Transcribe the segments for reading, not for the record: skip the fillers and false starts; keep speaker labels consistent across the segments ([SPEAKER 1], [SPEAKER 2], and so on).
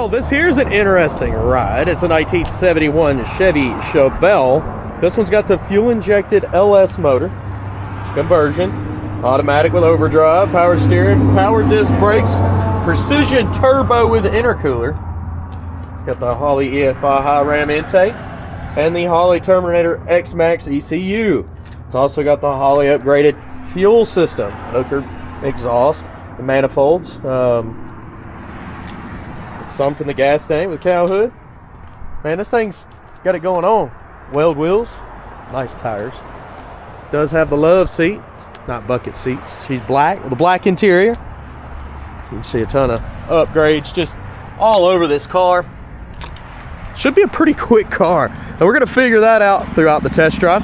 [SPEAKER 1] Well, this here's an interesting ride. It's a 1971 Chevy Chevelle. This one's got the fuel-injected LS motor. It's a conversion. Automatic with overdrive, power steering, power disc brakes, precision turbo with intercooler. It's got the Holley EFI Hi-Ram intake and the Holley Terminator X-Max ECU. It's also got the Holley upgraded fuel system, Hooker exhaust, the manifolds. It's sumped in the gas tank with cowl hood. Man, this thing's got it going on. Weld wheels, nice tires. Does have the love seat, not bucket seats. She's black with a black interior. You can see a ton of upgrades just all over this car. Should be a pretty quick car, and we're going to figure that out throughout the test drive.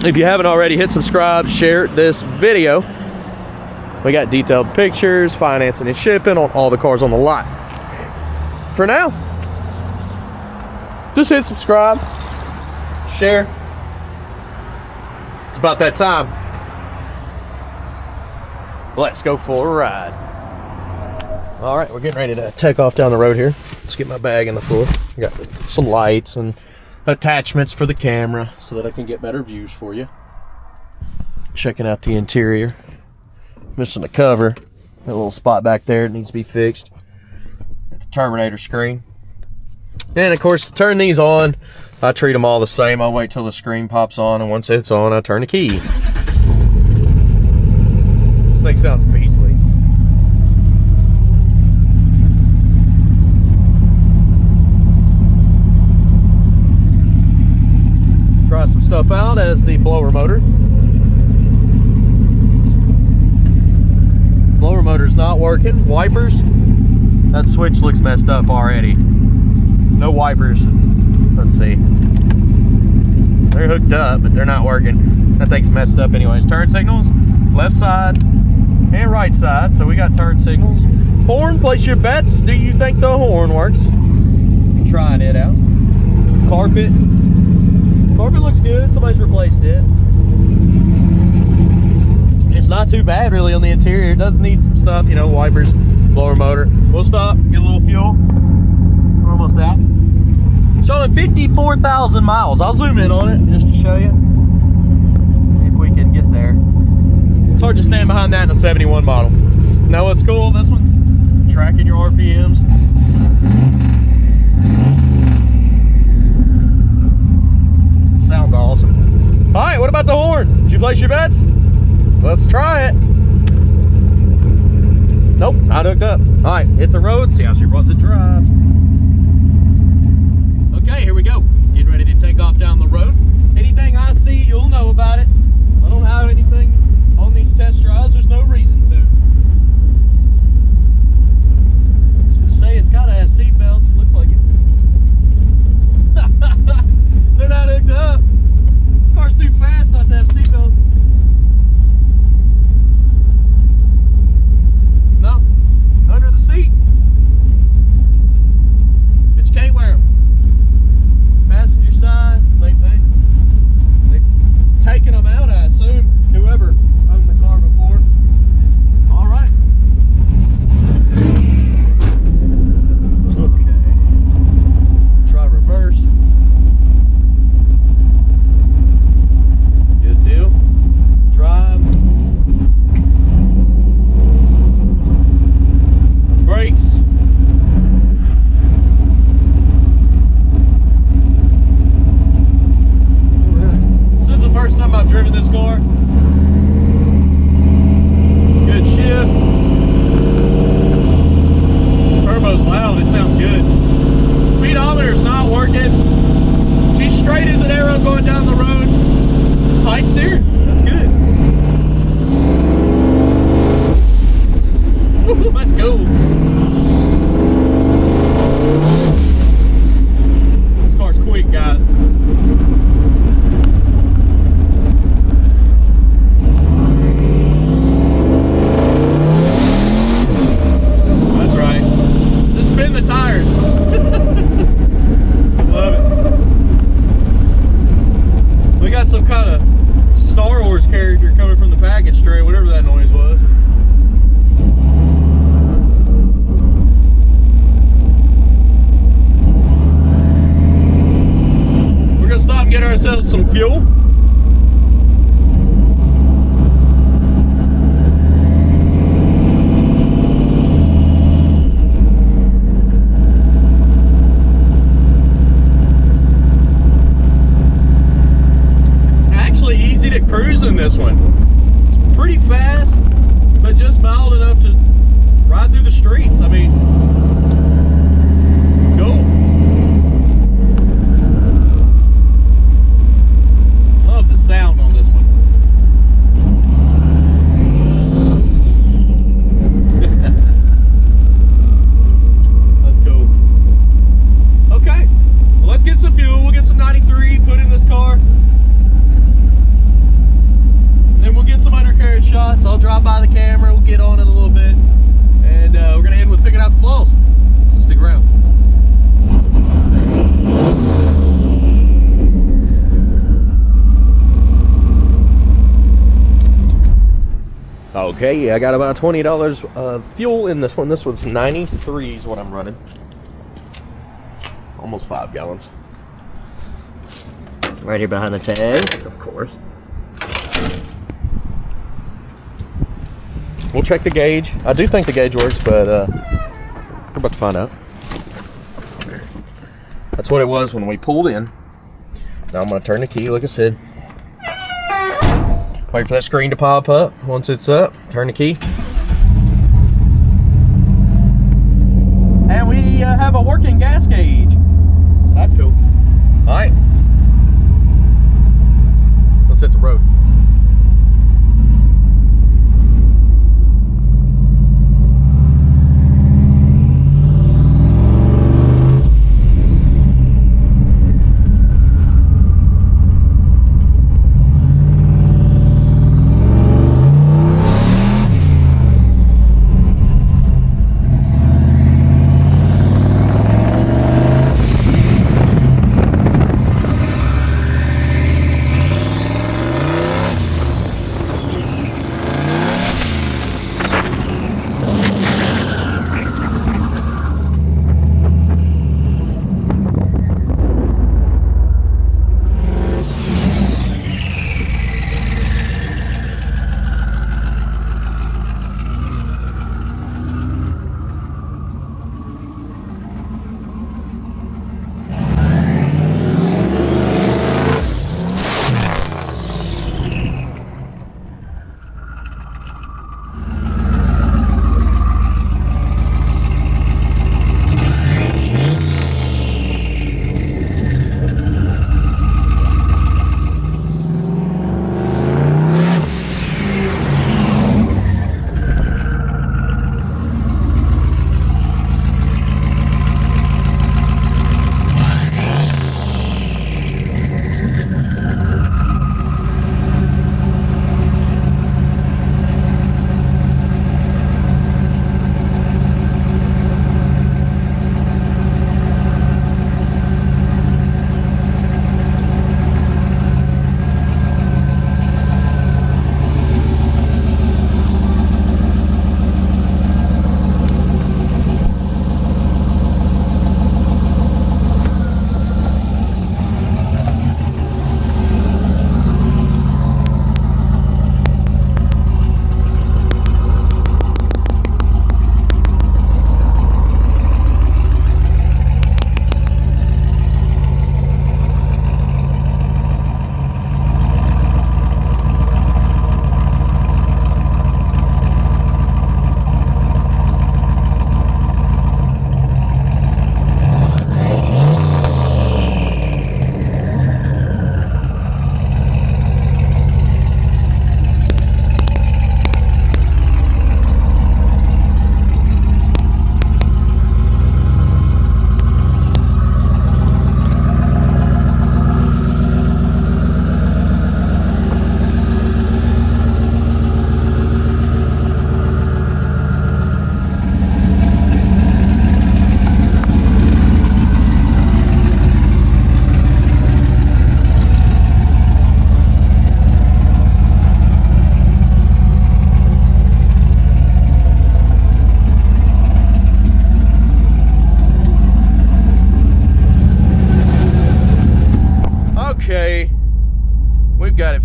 [SPEAKER 1] If you haven't already, hit subscribe, share this video. We got detailed pictures, financing and shipping on all the cars on the lot. For now, just hit subscribe, share. It's about that time. Let's go for a ride. All right, we're getting ready to take off down the road here. Let's get my bag in the floor. I got some lights and attachments for the camera so that I can get better views for you. Checking out the interior. Missing the cover. That little spot back there needs to be fixed. Got the Terminator screen. And of course, to turn these on, I treat them all the same. I'll wait till the screen pops on, and once it's on, I turn the key. This thing sounds beastly. Try some stuff out as the blower motor. Blower motor's not working. Wipers, that switch looks messed up already. No wipers. Let's see. They're hooked up, but they're not working. That thing's messed up anyways. Turn signals, left side and right side. So we got turn signals. Horn, place your bets. Do you think the horn works? Trying it out. Carpet. Carpet looks good. Somebody's replaced it. It's not too bad really on the interior. It does need some stuff, you know, wipers, blower motor. We'll stop, get a little fuel. We're almost out. Showing 54,000 miles. I'll zoom in on it just to show you if we can get there. It's hard to stand behind that in a 71 model. Now what's cool, this one's tracking your RPMs. Sounds awesome. All right, what about the horn? Did you place your bets? Let's try it. Nope, not hooked up. All right, hit the road, see how she runs it drives. Okay, here we go. Getting ready to take off down the road. Anything I see, you'll know about it. I don't have anything on these test drives. There's no reason to. I was gonna say it's gotta have seat belts. Looks like it. They're not hooked up. This car's too fast not to have seat belts. No, under the seat. But you can't wear them. Passenger side, same thing. They've taken them out, I assume, whoever owned the car before. All right. Okay. Try reverse. Good deal. Drive. Brakes. First time I've driven this car. Good shift. Turbo's loud, it sounds good. Speedometer's not working. She's straight as an arrow going down the road. Tight steer, that's good. Woo, that's cool. This car's quick, guys. Spin the tires. Love it. We got some kind of Star Wars character coming from the package tray, whatever that noise was. get ourselves some fuel. Cruise in this one. It's pretty fast, but just mild enough to ride through the streets. I mean, cool. Love the sound on this one. Let's go. Okay, well, let's get some fuel. We'll get some 93 put in this car. Then we'll get some undercarriage shots. I'll drop by the camera. We'll get on it a little bit. And we're going to end with picking out the flaws. So stick around. Okay, I got about $20 of fuel in this one. This one's 93 is what I'm running. Almost 5 gallons.
[SPEAKER 2] Right here behind the tank.
[SPEAKER 1] Of course. We'll check the gauge. I do think the gauge works, but we're about to find out. That's what it was when we pulled in. Now I'm going to turn the key, like I said. Wait for that screen to pop up. Once it's up, turn the key. And we have a working gas gauge. So that's cool. All right. Let's hit the road.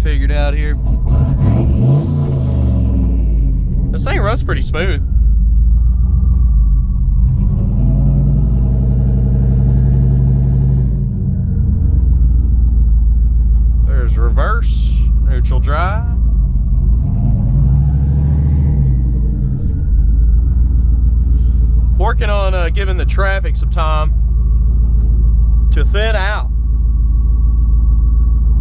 [SPEAKER 1] figured out here. This thing runs pretty smooth. There's reverse, neutral drive. Working on giving the traffic some time to thin out.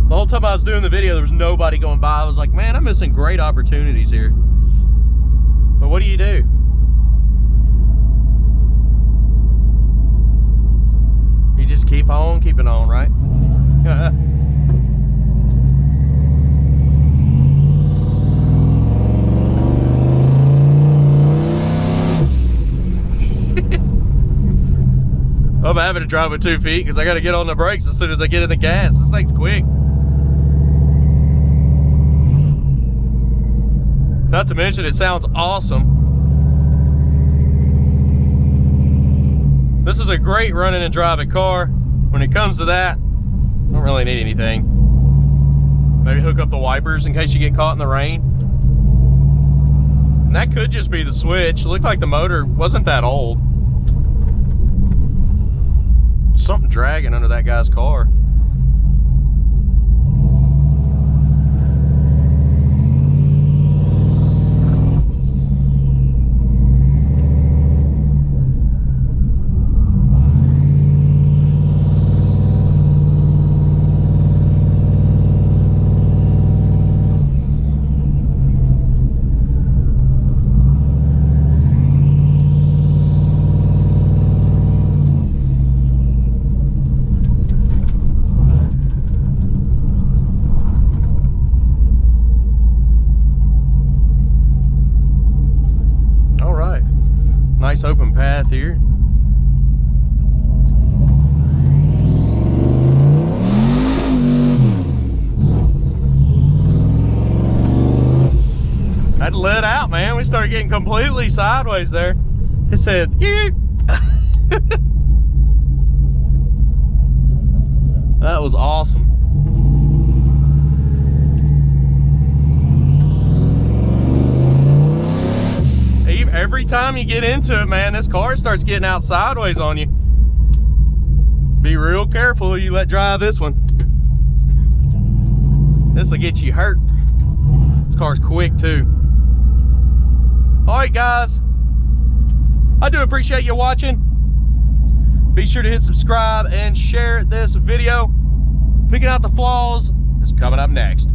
[SPEAKER 1] The whole time I was doing the video, there was nobody going by. I was like, man, I'm missing great opportunities here. But what do? You just keep on keeping on, right? I'm having to drive with 2 feet because I got to get on the brakes as soon as I get in the gas. This thing's quick. Not to mention, it sounds awesome. This is a great running and driving car. When it comes to that, I don't really need anything. Maybe hook up the wipers in case you get caught in the rain. And that could just be the switch. It looked like the motor wasn't that old. Something dragging under that guy's car. Nice open path here. Had to let out, man. We started getting completely sideways there. It said, "Eep." That was awesome. Every time you get into it, man, this car starts getting out sideways on you. Be real careful you let drive this one. This will get you hurt. This car's quick too. All right, guys. I do appreciate you watching. Be sure to hit subscribe and share this video. Picking out the flaws is coming up next.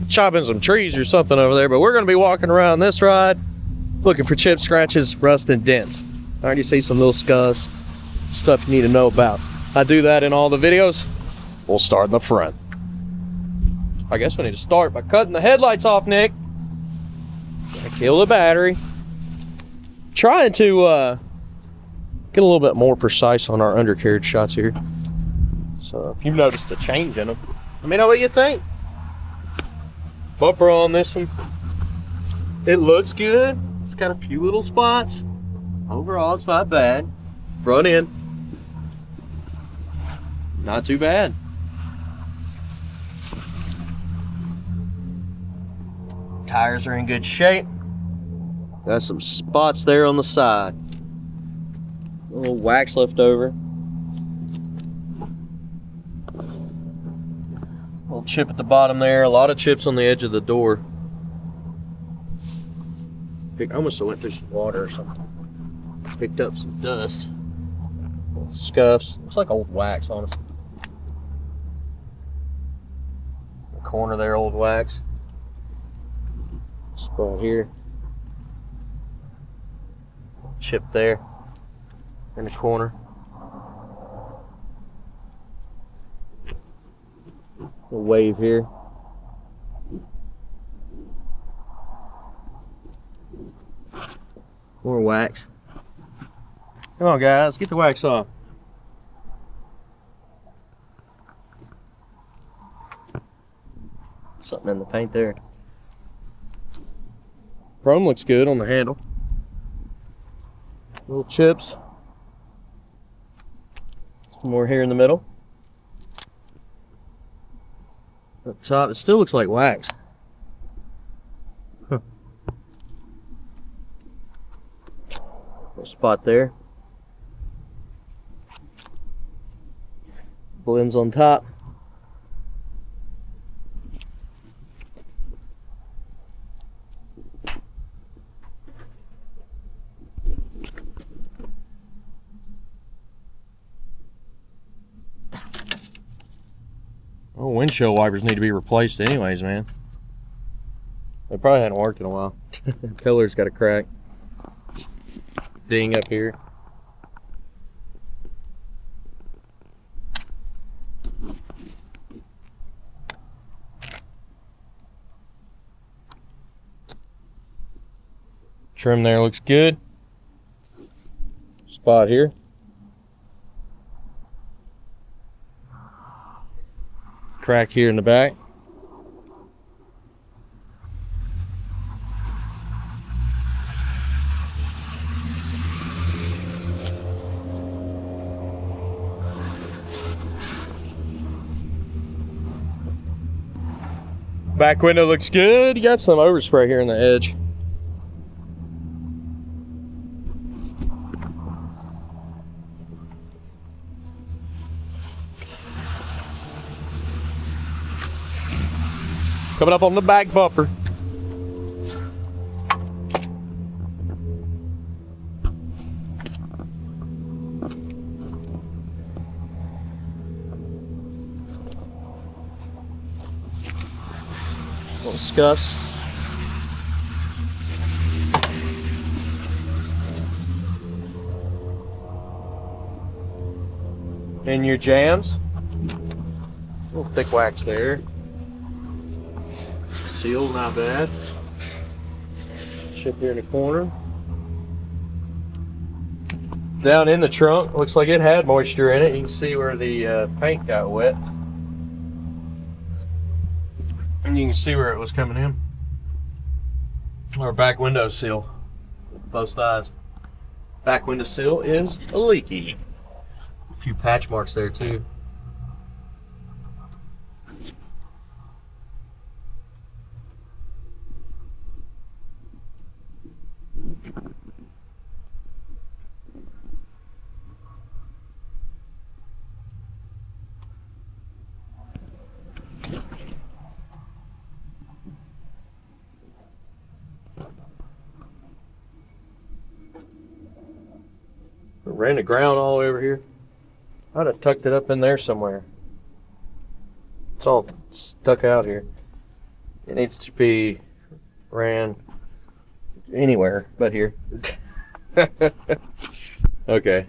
[SPEAKER 1] Chopping some trees or something over there, but we're going to be walking around this ride looking for chips, scratches, rust, and dents. All right, you see some little scuffs, stuff you need to know about. I do that in all the videos. We'll start in the front. I guess we need to start by cutting the headlights off, Nick. Gonna kill the battery. Trying to get a little bit more precise on our undercarriage shots here. So if you've noticed a change in them, let me know what you think. Bumper on this one, it looks good. It's got a few little spots. Overall, it's not bad. Front end, not too bad. Tires are in good shape. Got some spots there on the side. A little wax left over. Little chip at the bottom there. A lot of chips on the edge of the door. I almost went through some water or something. Picked up some dust. Little scuffs. Looks like old wax, honestly. The corner there, old wax. Spot here. Chip there in the corner.
[SPEAKER 2] Little wave here. More wax. Come on, guys, get the wax off. Something in the paint there.
[SPEAKER 1] Chrome looks good on the handle. Little chips.
[SPEAKER 2] Some more here in the middle. Up top, it still looks like wax. Huh. Little spot there. Emblems on top.
[SPEAKER 1] Oh, windshield wipers need to be replaced anyways, man. They probably hadn't worked in a while. Pillar's got a crack. Ding up here. Trim there looks good. Spot here. Crack here in the back. Back window looks good. You got some overspray here in the edge. Coming up on the back bumper.
[SPEAKER 2] Little scuffs.
[SPEAKER 1] In your jams. A little thick wax there. Seal, not bad. Chip here in the corner. Down in the trunk, looks like it had moisture in it. You can see where the paint got wet. And you can see where it was coming in. Our back window seal, both sides. Back window seal is leaky. A few patch marks there too. Ran the ground all over here. I'd have tucked it up in there somewhere. It's all stuck out here. It needs to be ran anywhere but here. Okay.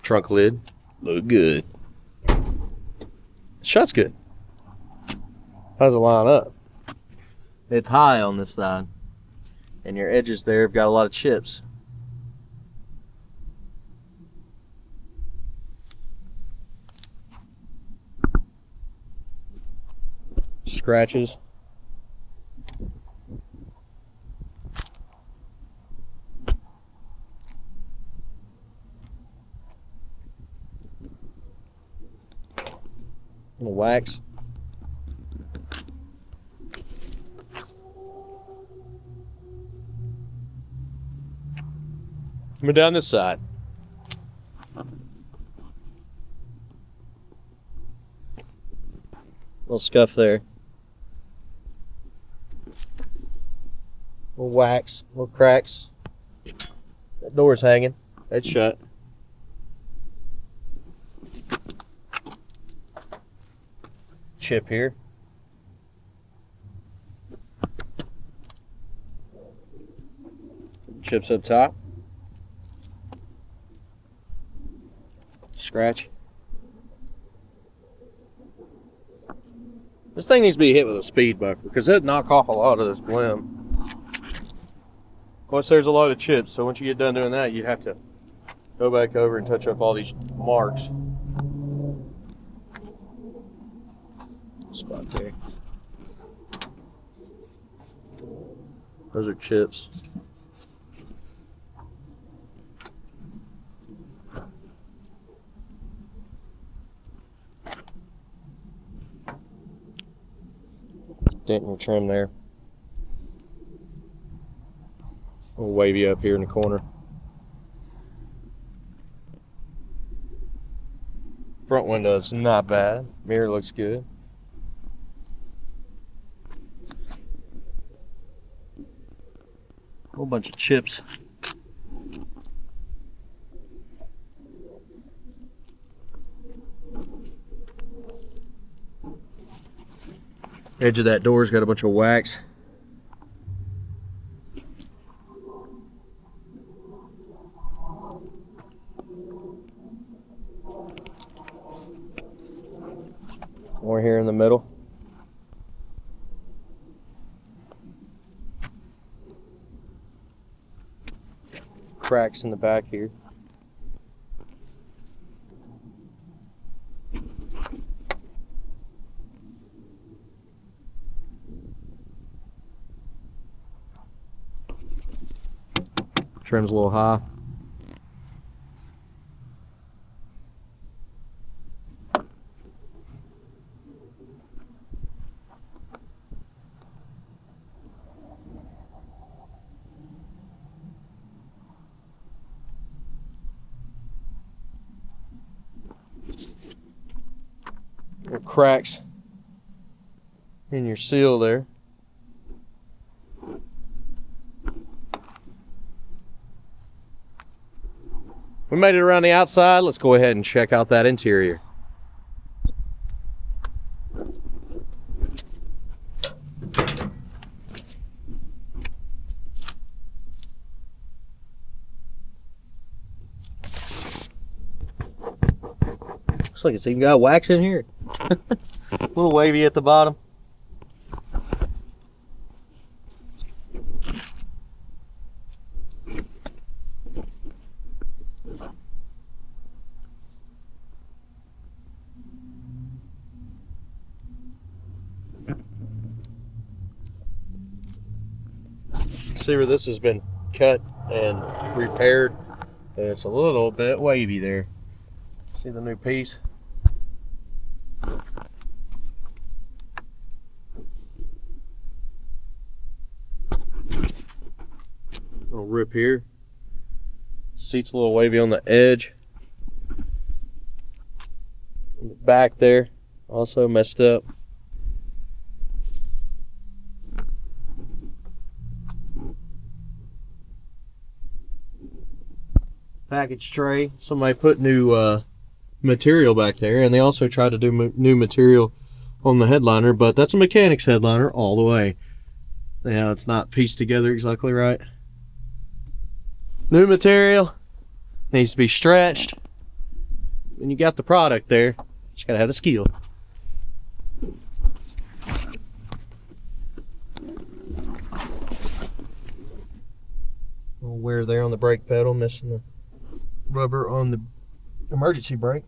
[SPEAKER 1] Trunk lid, look good. Shot's good. How's it line up?
[SPEAKER 2] It's high on this side, and your edges there have got a lot of chips.
[SPEAKER 1] Scratches. Little wax. Coming down this side.
[SPEAKER 2] Little scuff there.
[SPEAKER 1] Little wax, little cracks. That door's hanging. It's shut. Chip here.
[SPEAKER 2] Chips up top. Scratch. This thing needs to be hit with a speed buffer because it'll knock off a lot of this blem. Of course, there's a lot of chips, so once you get done doing that, you have to go back over and touch up all these marks. Spot there. Those are chips. Dent in your trim there. We'll wavy up here in the corner. Front window's not bad. Mirror looks good. Whole bunch of chips. Edge of that door's got a bunch of wax. More here in the middle. Cracks in the back here. Trim's a little high. Little cracks in your seal there. We made it around the outside. Let's go ahead and check out that interior. Looks like it's even got wax in here. A little wavy at the bottom. See where this has been cut and repaired, and it's a little bit wavy there. See the new piece? Little rip here. Seat's a little wavy on the edge. In the back there, also messed up. Package tray. Somebody put new material back there, and they also tried to do new material on the headliner, but that's a mechanic's headliner all the way. Yeah, it's not pieced together exactly right. New material needs to be stretched. When you got the product there, just gotta have the skill. Little wear there on the brake pedal, missing the rubber on the emergency brake.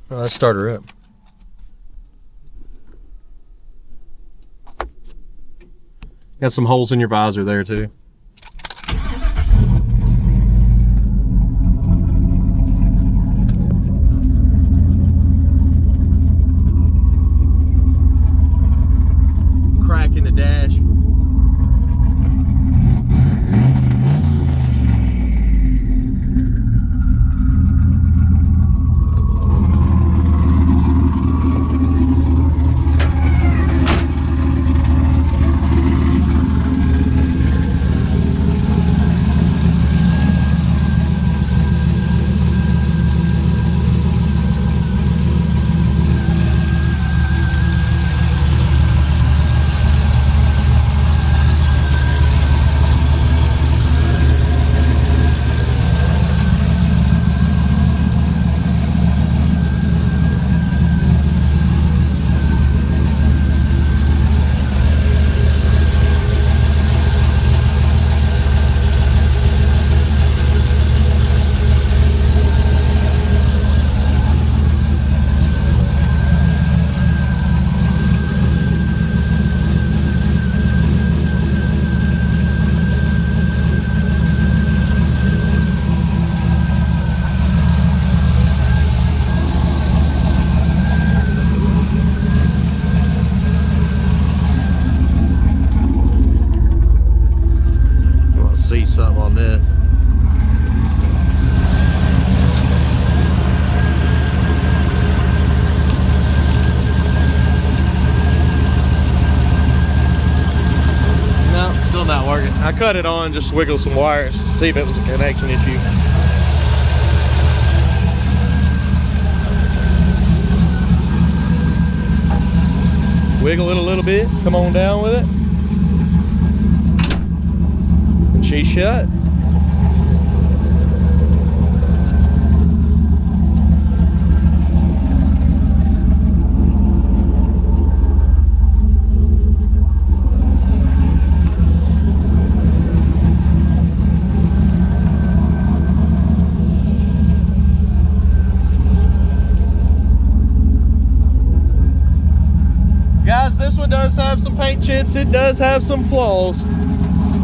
[SPEAKER 2] Well, let's start her up. Got some holes in your visor there too. Crack in the dash.
[SPEAKER 1] I cut it on, just wiggle some wires to see if it was a connection issue. Wiggle it a little bit, come on down with it. And she's shut. Guys, this one does have some paint chips. It does have some flaws.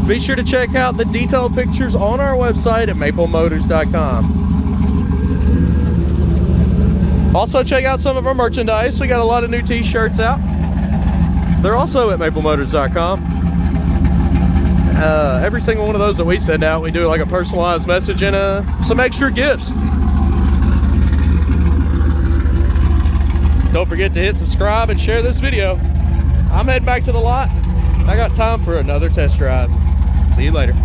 [SPEAKER 1] Be sure to check out the detailed pictures on our website at maplemotors.com. Also check out some of our merchandise. We got a lot of new t-shirts out. They're also at maplemotors.com. Every single one of those that we send out, we do like a personalized message and some extra gifts. Don't forget to hit subscribe and share this video. I'm heading back to the lot. I got time for another test drive. See you later.